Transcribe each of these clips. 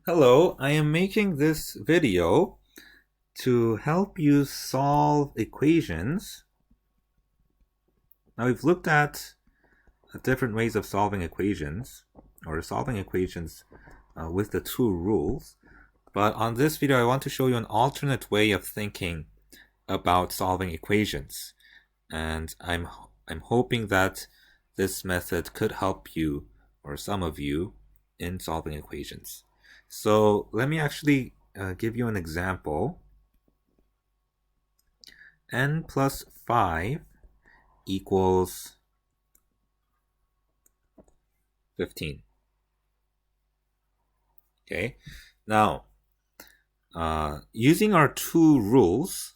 Hello, I am making this video to help you solve equations. Now we've looked at different ways of solving equations, or solving equations with the two rules. But on this video, I want to show you an alternate way of thinking about solving equations. And I'm hoping that this method could help you, or some of you, in solving equations. So let me actually give you an example. N plus 5 equals 15. Okay, now using our two rules,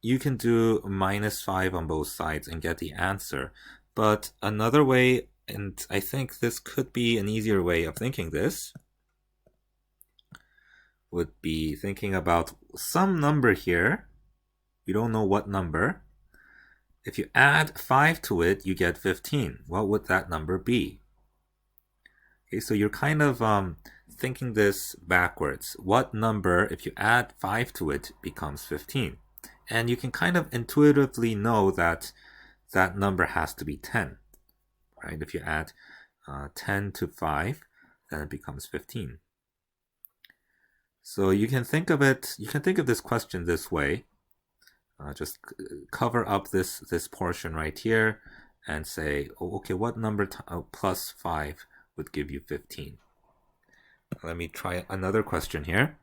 you can do minus 5 on both sides and get the answer. But another way, and I think this could be an easier way of thinking this, would be thinking about some number here. You don't know what number. If you add 5 to it, you get 15. What would that number be? Okay, so you're kind of thinking this backwards. What number, if you add 5 to it, becomes 15? And you can kind of intuitively know that that number has to be 10, right? If you add 10 to 5, then it becomes 15. So you can think of this question this way. Just cover up this portion right here and say, oh, okay, what number plus 5 would give you 15? Let me try another question here.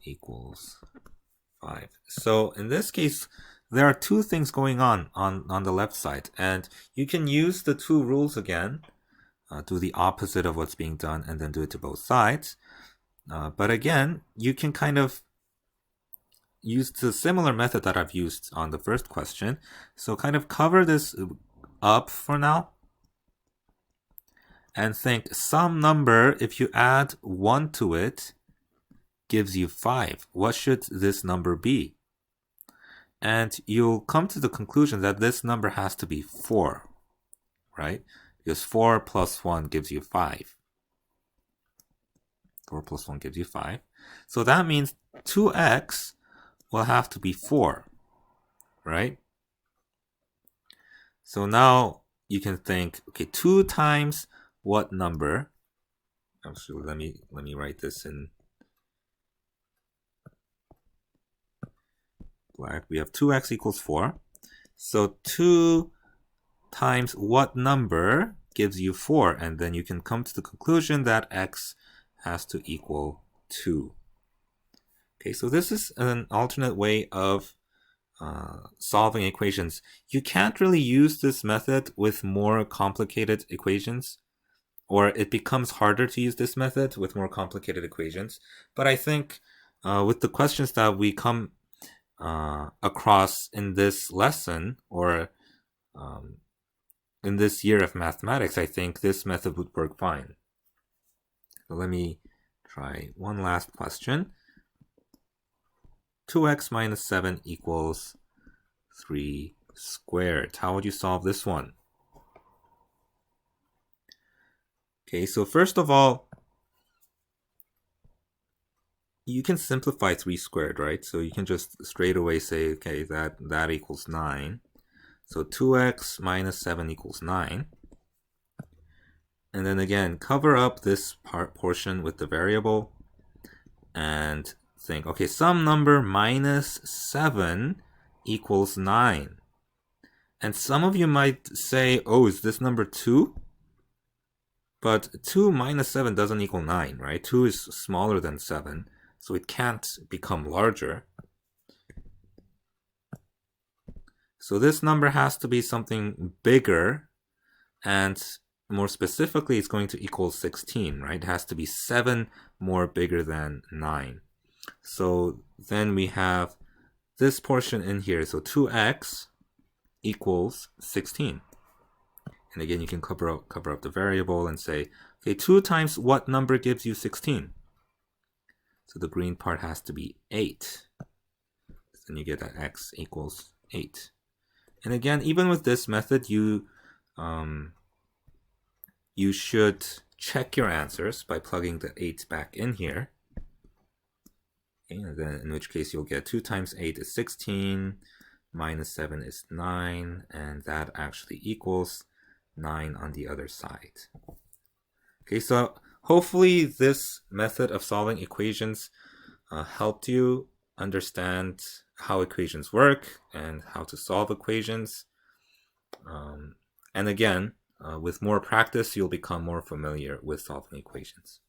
Equals 5. So in this case, there are two things going on the left side, and you can use the two rules again, do the opposite of what's being done, and then do it to both sides. But again, you can kind of use the similar method that I've used on the first question. So kind of cover this up for now and think some number, if you add 1 to it, gives you 5. What should this number be? And you'll come to the conclusion that this number has to be 4, right? Because 4 plus 1 gives you 5. 4 plus 1 gives you 5. So that means 2x will have to be 4, right? So now you can think, okay, 2 times what number? Actually, let me write this in black. We have 2x equals 4. So 2 times what number gives you 4? And then you can come to the conclusion that x has to equal 2. Okay, so this is an alternate way of solving equations. You can't really use this method with more complicated equations, or it becomes harder to use this method with more complicated equations. But I think with the questions that we come across in this lesson, or in this year of mathematics, I think this method would work fine. So let me try one last question. 2x minus 7 equals 3 squared. How would you solve this one? Okay, so first of all, you can simplify 3 squared, right? So you can just straight away say, okay, that equals 9. So 2x minus 7 equals 9. And then again, cover up this portion with the variable and think, okay, some number minus 7 equals 9. And some of you might say, oh, is this number 2? But 2 minus 7 doesn't equal 9, right? 2 is smaller than 7, so it can't become larger. So this number has to be something bigger, and more specifically, it's going to equal 16, right? It has to be 7 more bigger than 9. So then we have this portion in here. So 2x equals 16. And again, you can cover up the variable and say, okay, 2 times what number gives you 16? So the green part has to be 8. Then you get that x equals 8. And again, even with this method, you you should check your answers by plugging the 8 back in here. Okay, and then in which case you'll get 2 times 8 is 16, minus 7 is 9, and that actually equals 9 on the other side. Okay, so hopefully this method of solving equations helped you understand how equations work and how to solve equations. And again, with more practice, you'll become more familiar with solving equations.